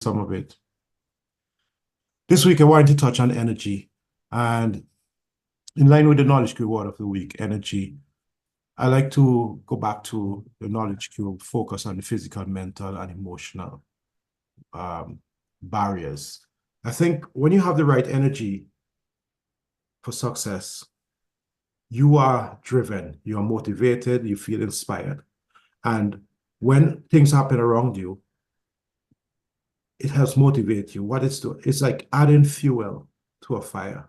some of it. This week, I wanted to touch on energy. And in line with the knowledge cube word of the week, energy, I like to go back to the knowledge cube, focus on the physical, mental, and emotional barriers. I think when you have the right energy for success, you are driven, you are motivated, you feel inspired. And when things happen around you, it helps motivate you. What it's doing, it's like adding fuel to a fire.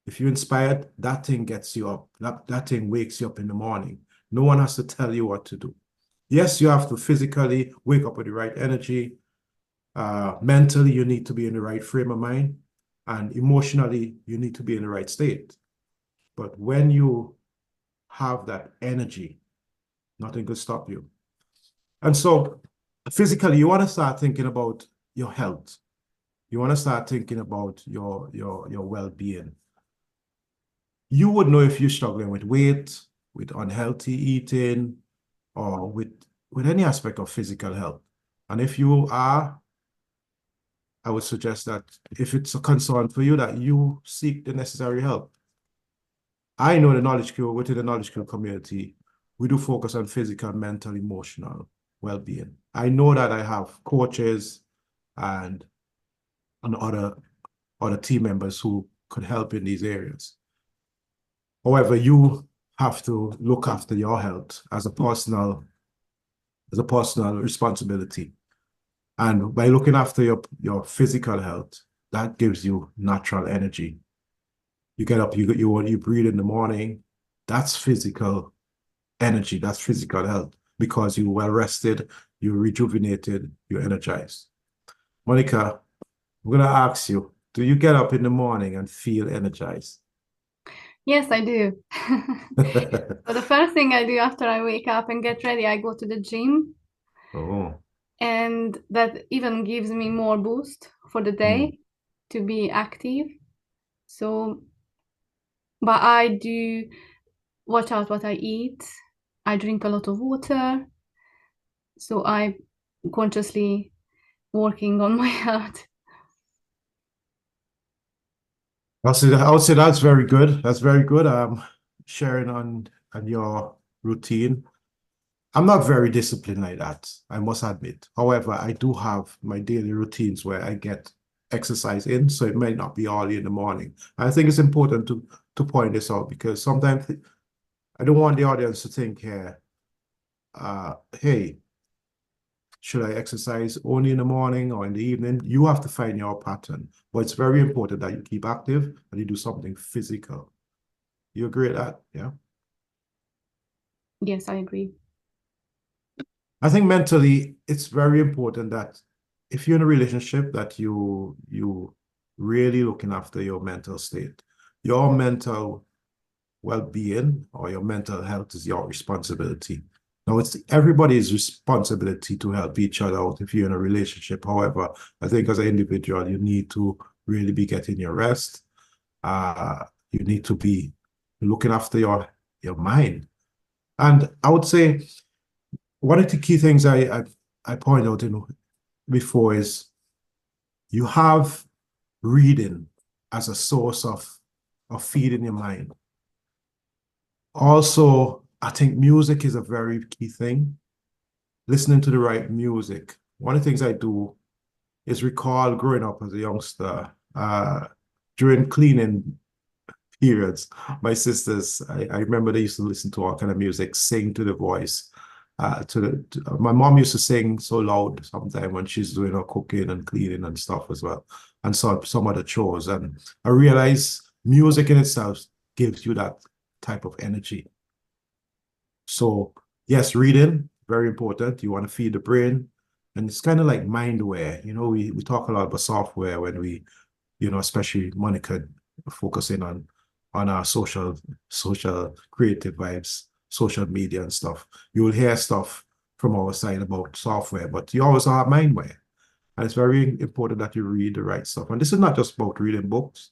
If you're inspired, that thing gets you up. That thing wakes you up in the morning. No one has to tell you what to do. Yes, you have to physically wake up with the right energy. Mentally, you need to be in the right frame of mind. And emotionally, you need to be in the right state. But when you have that energy, nothing could stop you. And so physically, you want to start thinking about your health. You want to start thinking about your well-being. You would know if you're struggling with weight, with unhealthy eating, or with any aspect of physical health. And if you are, I would suggest that if it's a concern for you, that you seek the necessary help. I know the knowledge cube, within the knowledge cube community, we do focus on physical, mental, emotional well-being. I know that I have coaches and other team members who could help in these areas. However, you have to look after your health as a personal responsibility. And by looking after your physical health, that gives you natural energy. You get up, you breathe in the morning. That's physical energy. That's physical health because you're well rested, you're rejuvenated, you're energized. Monica, I'm going to ask you, do you get up in the morning and feel energized? Yes, I do. So the first thing I do after I wake up and get ready, I go to the gym, Oh. and that even gives me more boost for the Mm. day to be active. So, but I do watch out what I eat. I drink a lot of water, so I consciously working on my health. I would say that's very good. That's very good. Sharing on your routine. I'm not very disciplined like that, I must admit. However, I do have my daily routines where I get exercise in, so it may not be early in the morning. I think it's important to point this out because sometimes I don't want the audience to think here, hey, should I exercise only in the morning or in the evening? You have to find your pattern. But it's very important that you keep active and you do something physical. You agree with that? Yeah. Yes, I agree. I think mentally, it's very important that if you're in a relationship, that you really looking after your mental state. Your mental well-being or your mental health is your responsibility. Now, it's everybody's responsibility to help each other out if you're in a relationship. However, I think as an individual, you need to really be getting your rest. You need to be looking after your mind. And I would say one of the key things I point out before is you have reading as a source of feeding your mind. Also, I think music is a very key thing. Listening to the right music. One of the things I do is recall growing up as a youngster, during cleaning periods, my sisters, I remember they used to listen to all kind of music, sing to the voice. My mom used to sing so loud sometimes when she's doing her cooking and cleaning and stuff as well, and some other chores. And I realized music in itself gives you that type of energy. So yes, reading, very important. You want to feed the brain. And it's kind of like mindware. You know, we talk a lot about software when we, especially Monica focusing on our social creative vibes, social media and stuff. You will hear stuff from our side about software, but you also have mindware. And it's very important that you read the right stuff. And this is not just about reading books.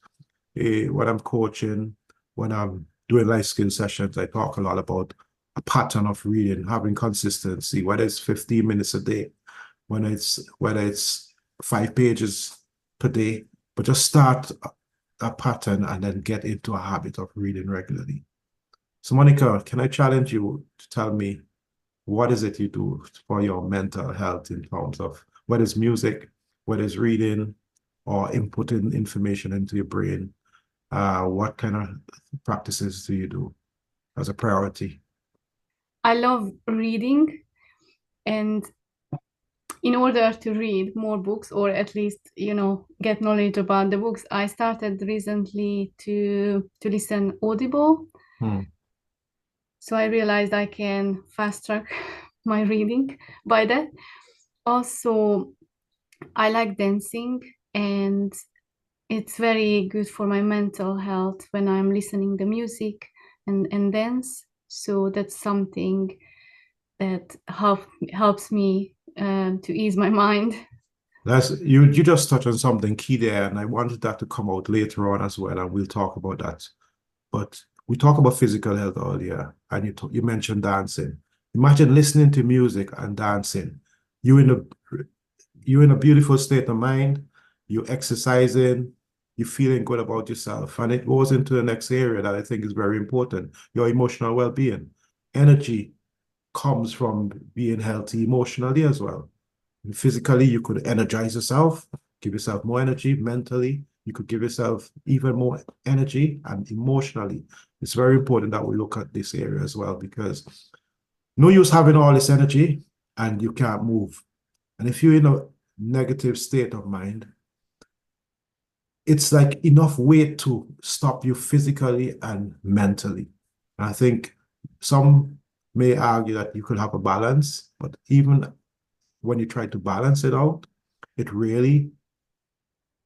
When I'm coaching, when I'm doing life skill sessions, I talk a lot about a pattern of reading, having consistency, whether it's 15 minutes a day, whether it's 5 pages per day, but just start a pattern and then get into a habit of reading regularly. So, Monica, can I challenge you to tell me what is it you do for your mental health in terms of whether it's music, whether it's reading, or inputting information into your brain? What kind of practices do you do as a priority? I love reading, and in order to read more books or at least, get knowledge about the books, I started recently to listen Audible. Hmm. So I realized I can fast track my reading by that. Also, I like dancing, and it's very good for my mental health when I'm listening the music and dance. So that's something that helps me to ease my mind. That's you just touched on something key there, and I wanted that to come out later on as well, and we'll talk about that. But we talked about physical health earlier, and you mentioned dancing. Imagine listening to music and dancing. You in a you're in a beautiful state of mind, you're exercising, you're feeling good about yourself. And it goes into the next area that I think is very important, your emotional well-being. Energy comes from being healthy emotionally as well. And physically, you could energize yourself, give yourself more energy. Mentally, you could give yourself even more energy. And emotionally, it's very important that we look at this area as well, because no use having all this energy and you can't move. And if you're in a negative state of mind, it's like enough weight to stop you physically and mentally. And I think some may argue that you could have a balance, but even when you try to balance it out, it really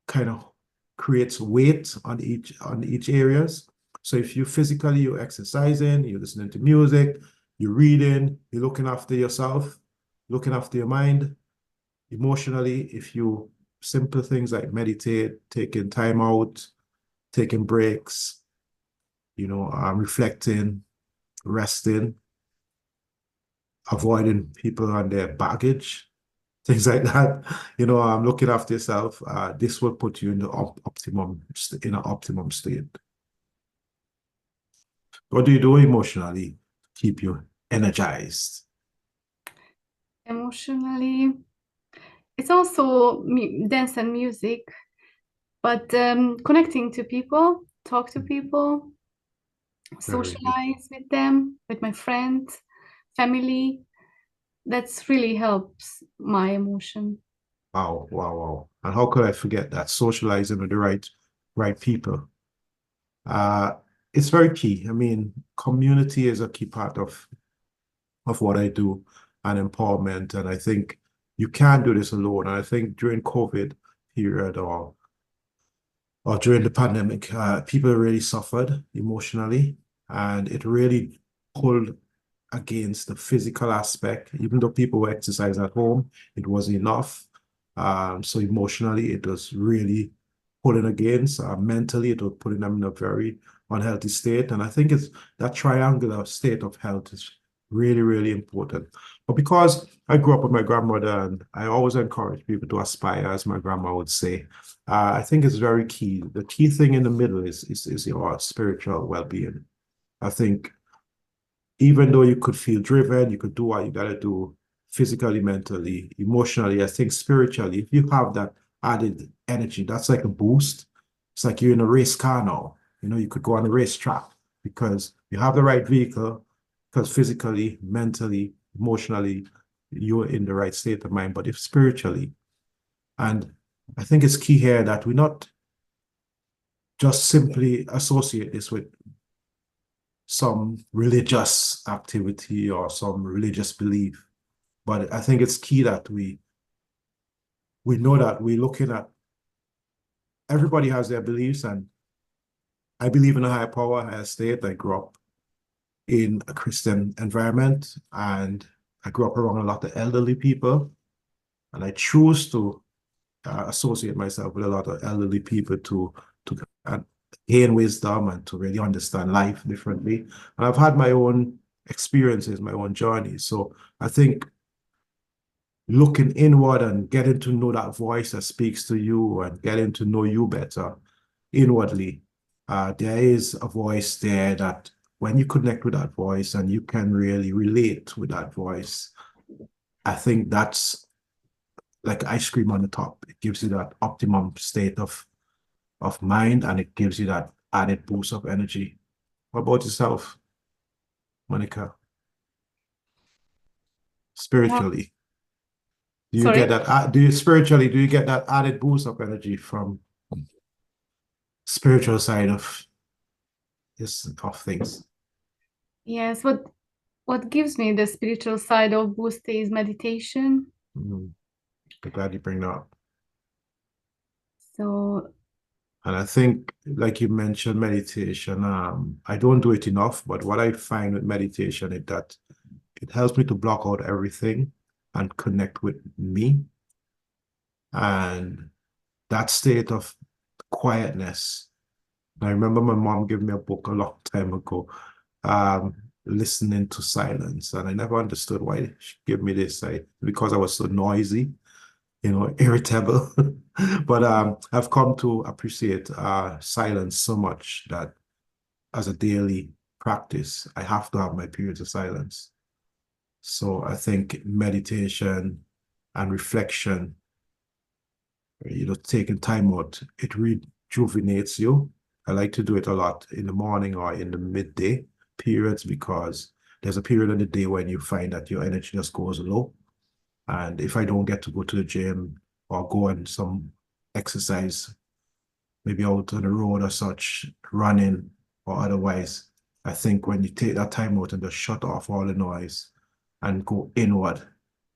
kind of creates weight on each areas. So if you physically, you're exercising, you're listening to music, you're reading, you're looking after yourself, looking after your mind, emotionally, if you simple things like meditate, taking time out, taking breaks, reflecting, resting, avoiding people and their baggage, things like that. Looking after yourself. This will put you in the in an optimum state. What do you do emotionally to keep you energized? Emotionally, it's also dance and music, but connecting to people, talk to people, Very good. socialize with them, with my friends, family. That's really helps my emotion. Wow, wow, wow. And how could I forget that? Socializing with the right people. Uh, it's very key. I mean, community is a key part of what I do and empowerment. And I think you can't do this alone. And I think during COVID period or during the pandemic, people really suffered emotionally, and it really pulled against the physical aspect. Even though people were exercising at home, it wasn't enough. So emotionally, it was really pulling against. Mentally, it was putting them in a very unhealthy state. And I think it's that triangular state of health is really, really important. But because I grew up with my grandmother, and I always encourage people to aspire, as my grandma would say, I think it's very key. The key thing in the middle is your spiritual well-being. I think even though you could feel driven, you could do what you gotta do physically, mentally, emotionally, I think spiritually, if you have that added energy, that's like a boost. It's like you're in a race car now. You could go on a racetrack because you have the right vehicle, because physically, mentally, emotionally, you're in the right state of mind. But if spiritually, and I think it's key here that we not just simply associate this with some religious activity or some religious belief. But I think it's key that we know that we're looking at everybody has their beliefs, and I believe in a higher power, higher state. I grew up in a Christian environment, and I grew up around a lot of elderly people, and I choose to associate myself with a lot of elderly people to gain wisdom and to really understand life differently. And I've had my own experiences, my own journey. So I think looking inward and getting to know that voice that speaks to you and getting to know you better inwardly. There is a voice there that when you connect with that voice and you can really relate with that voice, I think that's like ice cream on the top. It gives you that optimum state of mind and it gives you that added boost of energy. What about yourself, Monica? Yeah. Spiritually, do you get Sorry. that? Do you spiritually, do you get that added boost of energy from spiritual side of this of things? Yes, what gives me the spiritual side of boost is meditation. Mm, I'm glad you bring that up. So And I think, like you mentioned, meditation, I don't do it enough, but what I find with meditation is that it helps me to block out everything and connect with me. And that state of quietness. I remember my mom gave me a book a long time ago, um, listening to silence. And I never understood why she gave me this, because I was so noisy, irritable. But I've come to appreciate silence so much that as a daily practice, I have to have my periods of silence. So I think meditation and reflection, taking time out, it rejuvenates you. I like to do it a lot in the morning or in the midday periods because there's a period in the day when you find that your energy just goes low. And if I don't get to go to the gym or go on some exercise, maybe out on the road or such, running or otherwise, I think when you take that time out and just shut off all the noise and go inward,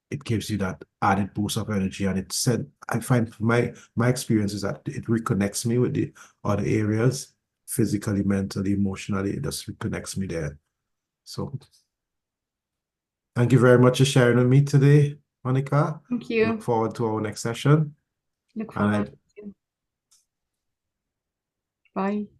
it gives you that added boost of energy. And it said, I find my experience is that it reconnects me with the other areas, physically, mentally, emotionally. It just reconnects me there. So thank you very much for sharing with me today, Monica. thank Look you. forward to our next session. Look And forward I to. Bye.